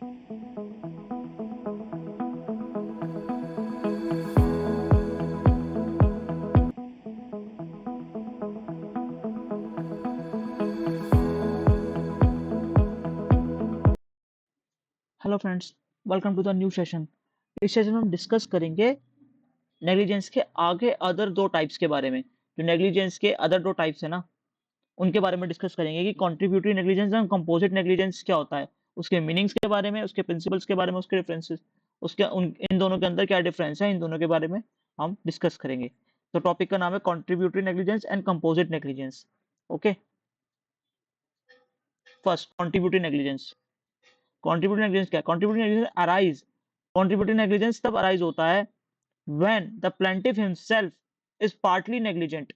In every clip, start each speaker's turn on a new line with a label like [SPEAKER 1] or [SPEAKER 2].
[SPEAKER 1] Hello friends, welcome to the new session. इस session में हम डिस्कस करेंगे नेग्लिजेंस के आगे अदर दो टाइप्स के बारे में। जो नेग्लिजेंस के अदर दो टाइप्स है ना, उनके बारे में डिस्कस करेंगे कि कॉन्ट्रीब्यूटरी नेग्लिजेंस और कंपोजिट नेग्लिजेंस क्या होता है, उसके मीनिंग्स के बारे में, उसके प्रिंसिपल्स के बारे में, उसके डिफरेंसेस, उसके इन दोनों के अंदर क्या डिफरेंस है, इन दोनों के बारे में हम डिस्कस करेंगे। तो टॉपिक का नाम है contributory negligence and composite negligence. Okay, first contributory negligence. Contributory negligence क्या है? Contributory negligence arise contributory negligence तब अराइज होता है when the plaintiff himself is partly negligent,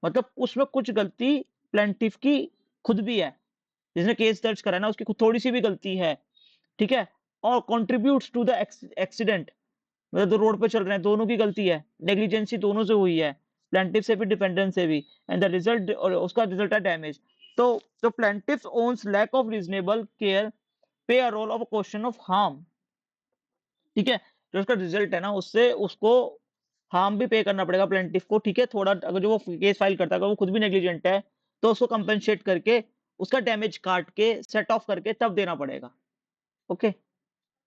[SPEAKER 1] मतलब उसमें कुछ गलती प्लेंटिफ की खुद भी है, जिसने केस दर्ज करा है ना, उसकी खुद थोड़ी सी भी गलती है, ठीक है, और कंट्रीब्यूट्स टू द एक्सीडेंट, मतलब जो रोड पे चल रहे हैं दोनों की गलती है, नेग्लिजेंसी दोनों से हुई है, प्लेंटिफ से भी डिफेंडेंट से भी, एंड द रिजल्ट, और उसका रिजल्ट है डैमेज। तो जो plaintiff owns lack of reasonable care pay a role of question of harm, ठीक है, जो उसका रिजल्ट है ना, उससे उसको हार्म भी पे करना पड़ेगा प्लेंटिफ को, ठीक है, थोड़ा अगर जो वो केस फाइल करता है अगर वो खुद भी नेग्लिजेंट है तो उसको कंपेंसेट करके उसका डैमेज काट के सेट ऑफ करके तब देना पड़ेगा। ओके,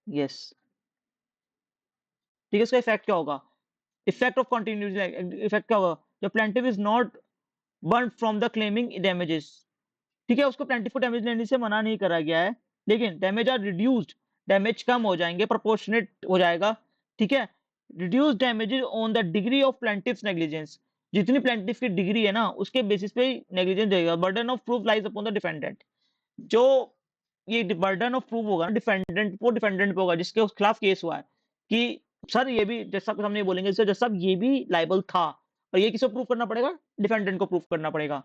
[SPEAKER 1] यस, ठीक है। इसका इफेक्ट क्या होगा? इफेक्ट ऑफ कंटिन्यूटी, इफेक्ट क्या होगा? The plaintiff is not burn from the claiming damages, ठीक है, उसको प्लेंटिफ को डैमेज लेने से मना नहीं करा गया है, लेकिन डैमेज आर रिड्यूस्ड, डैमेज कम हो जाएंगे, प्रोपोर्शनेट हो जाएगा, ठीक है। Reduce damages on the degree of plaintiffs negligence, जितनी प्लेंटिफ की डिग्री है ना उसके बेसिस पे नेग्लिजेंस देगा। Burden of proof lies upon the defendant, जो ये बर्डन ऑफ प्रूफ होगा ना डिफेंडेंट को, डिफेंडेंट पे होगा जिसके उस खिलाफ केस हुआ है कि सर ये भी, जैसा हम ये बोलेंगे सर जज साहब ये भी लाइबल था, और ये किसको प्रूफ करना पड़ेगा? डिफेंडेंट को प्रूफ करना पड़ेगा।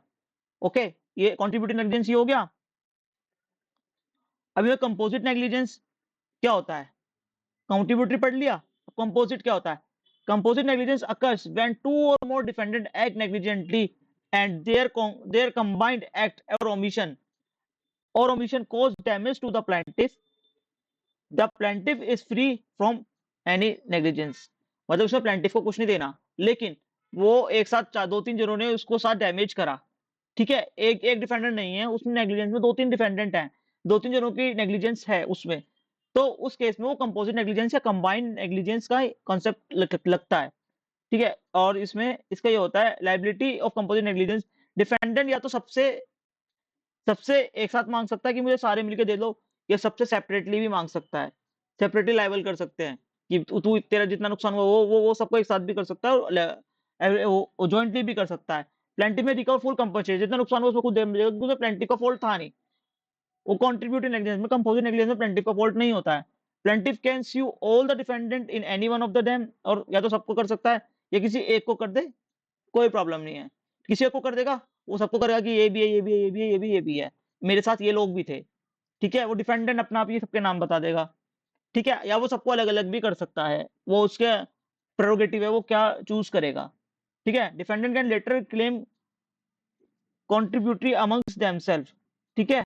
[SPEAKER 1] ओके, ये कॉन्ट्रीब्यूटिंग नेग्लिजेंस हो गया। अभी कंपोजिट नेग्लिजेंस क्या होता है? काउंटिब्यूटरी पढ़ लिया, कंपोजिट क्या होता है? Composite negligence occurs when two or more defendant act negligently and their combined act or omission cause damage to the plaintiff. The plaintiff is free from any negligence, मतलब उसमें प्लेंटिफ को कुछ नहीं देना, लेकिन वो एक साथ दो तीन जनों ने उसको साथ डैमेज करा, ठीक है, एक एक डिफेंडेंट नहीं है उसमें, नेग्लिजेंस में दो तीन डिफेंडेंट हैं, दो तीन जनों की नेग्लिजेंस है उसमें, तो उस केस में वो कंपोजिट नेग्लिजेंस या कंबाइंड नेग्लिजेंस का कॉन्सेप्ट लगता है, ठीक है। और इसमें इसका ये होता है liability of composite negligence, defendant या तो सबसे सबसे एक साथ मांग सकता है कि मुझे सारे मिलके दे दो, या सबसे सेपरेटली भी मांग सकता है, सेपरेटली लाइबल कर सकते हैं कि तू तेरा जितना नुकसान हुआ वो सबको एक साथ भी कर सकता है, और जॉइंटली भी कर सकता है। प्लेंटिफ में रिकवर फुल कंपनसेशन, जितना नुकसान हुआ उसको खुद दे देगा क्योंकि प्लेंटिफ का फॉल्ट था नहीं, वो कंट्रीब्यूटिंग नेग्लिजेंस में, कंपोजिट नेग्लिजेंस में प्लेंटिफ का फॉल्ट नहीं होता है। Plaintiff can sue all the defendant in any one of the them, और या तो सबको कर सकता है या किसी एक को कर दे, कोई प्रॉब्लम नहीं है, किसी एक को कर देगा वो सबको करेगा कि ये भी है, ये भी है, ये भी है, ये भी, ये भी है, मेरे साथ ये लोग भी थे, ठीक है, वो डिफेंडेंट अपना आप ये सबके नाम बता देगा, ठीक है, या वो सबको अलग अलग भी कर सकता है, वो उसके प्रेरोगेटिव है वो क्या चूज करेगा, ठीक है। Defendant can later claim contributory amongst themselves, ठीक है,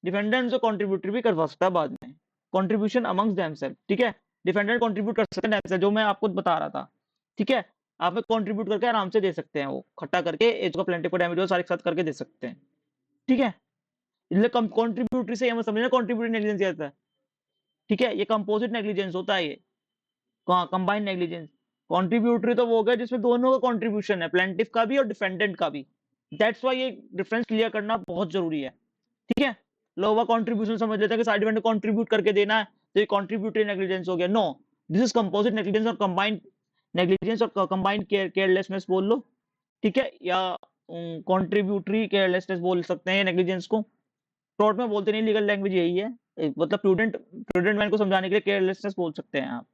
[SPEAKER 1] डिफेंडेंट जो कॉन्ट्रीब्यूटरी भी करवा सकता है बाद में, कॉन्ट्रीब्यूशन अमंग्स देमसेल्फ, ठीक है, डिफेंडेंट कॉन्ट्रीब्यूट कर सकते हैं जो मैं आपको बता रहा था, ठीक है, आप में कॉन्ट्रीब्यूट करके आराम से दे सकते हैं, वो खट्टा करके एज का प्लेंटिफ को डैमेज हो सारे साथ करके दे सकते हैं, ठीक है। इसलिए कॉन्ट्रीब्यूटरी से ये समझना कॉन्ट्रीब्यूटरी नेग्लिजेंस क्या होता है, ठीक है, ये कंपोजिट नेग्लिजेंस होता है, ये कंबाइंड नेग्लिजेंस। कॉन्ट्रीब्यूटरी तो वो हो गया जिसमें दोनों का कॉन्ट्रीब्यूशन है, प्लेंटिफ का भी और डिफेंडेंट का भी, दैट्स व्हाई ये डिफरेंस क्लियर करना बहुत जरूरी है, ठीक है। लोग कंट्रीब्यूशन समझ लेते हैं कि साइड इवेंट कंट्रीब्यूट करके देना है तो ये कंट्रीब्यूटरी नेग्लिजेंस हो गया, no, this is composite negligence और कंबाइंड नेग्लिजेंस, और कंबाइंड केयरलेसनेस बोल लो, ठीक है, या कंट्रीब्यूटरी केयरलेसनेस बोल सकते हैं नेग्लिजेंस को, शॉर्ट में बोलते नहीं, लीगल लैंग्वेज यही है, मतलब प्रूडेंट प्रूडेंट मैन को समझाने के लिए केयरलेसनेस बोल सकते हैं आप,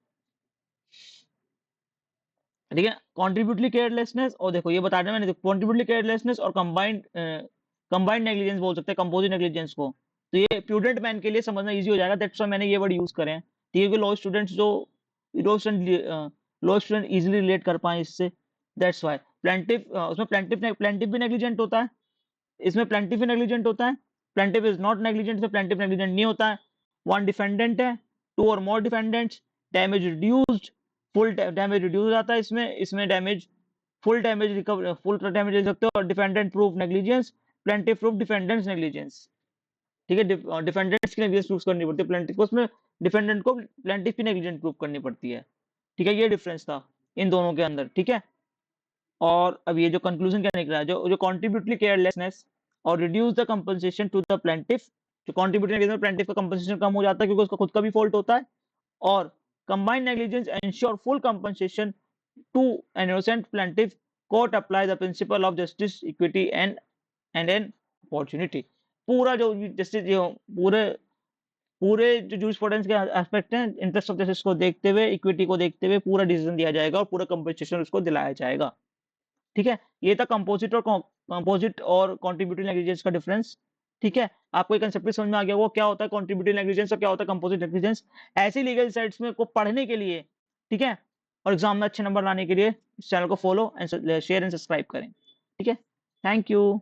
[SPEAKER 1] ठीक है। कॉन्ट्रीब्यूटरी केयरलेसनेस, और देखो ये बता दें मैंने, कॉन्ट्रीब्यूटरी केयरलेसनेस और कंबाइंड नेग्लिजेंस बोल सकते हैं कंपोजिट नेग्लिजेंस को, तो ये प्रूडेंट मैन के लिए समझना इजी हो जाएगा, दैट्स व्हाई मैंने ये वर्ड यूज करे हैं, ठीक है, कि लॉ स्टूडेंट इजीली रिलेट कर पाए इससे, दैट्स व्हाई प्लेंटिफ, उसमें प्लेंटिफ भी नेग्लिजेंट होता है, इसमें प्लेंटिफ भी नेग्लिजेंट होता है, प्लेंटिफ इज नॉट नेग्लिजेंट, इसमें प्लेंटिफ नेग्लिजेंट नहीं होता है, वन डिफेंडेंट है, टू और more defendants, damage reduced, full damage reduce हो जाता है इसमें damage full damage recover full damage ले सकते हो, और defendant proof negligence, plaintiff proof defendants negligence. ठीक है, डिफेंडेंट्स की नेग्लिजेंस प्रूफ करनी पड़ती है, प्लेंटिफ को उसमें डिफेंडेंट को प्लेंटिफ की नेग्लिजेंस प्रूफ करनी पड़ती है। ठीक है, ये डिफरेंस था इन दोनों के अंदर। ठीक है, और अब ये जो कंक्लूजन क्या निकला है, जो कॉन्ट्रीब्यूटरी केयरलेसनेस और reduce the compensation to the plaintiff, जो कॉन्ट्रीब्यूटरी नेग्लिजेंस प्लेंटिफ का कंपनसेशन कम हो जाता है क्योंकि उसका खुद का भी फॉल्ट होता है, और combined negligence ensure full compensation to an innocent plaintiff. Court apply the principle of justice, equity and an opportunity. पूरा जो जस्टिस जो पूरे पूरे जो जूरिस्प्रूडेंस के एस्पेक्ट हैं, इंटरेस्ट ऑफ जस्टिस को देखते हुए, इक्विटी को देखते हुए पूरा डिसीजन दिया जाएगा और पूरा कंपनसेशन उसको दिलाया जाएगा। ठीक है, ये था कंपोजिट और कॉन्ट्रीब्यूटरी नेग्लिजेंस का डिफरेंस। ठीक है, आपको एक कंसेप्ट समझ में आ गया वो क्या होता है कॉन्ट्रीब्यूटरी नेग्लिजेंस और क्या होता है कंपोजिट नेग्लिजेंस। ऐसी लीगल साइट्स में को पढ़ने के लिए, ठीक है, और एग्जाम में अच्छे नंबर लाने के लिए इस चैनल को follow and share and subscribe करें। ठीक है, थैंक यू।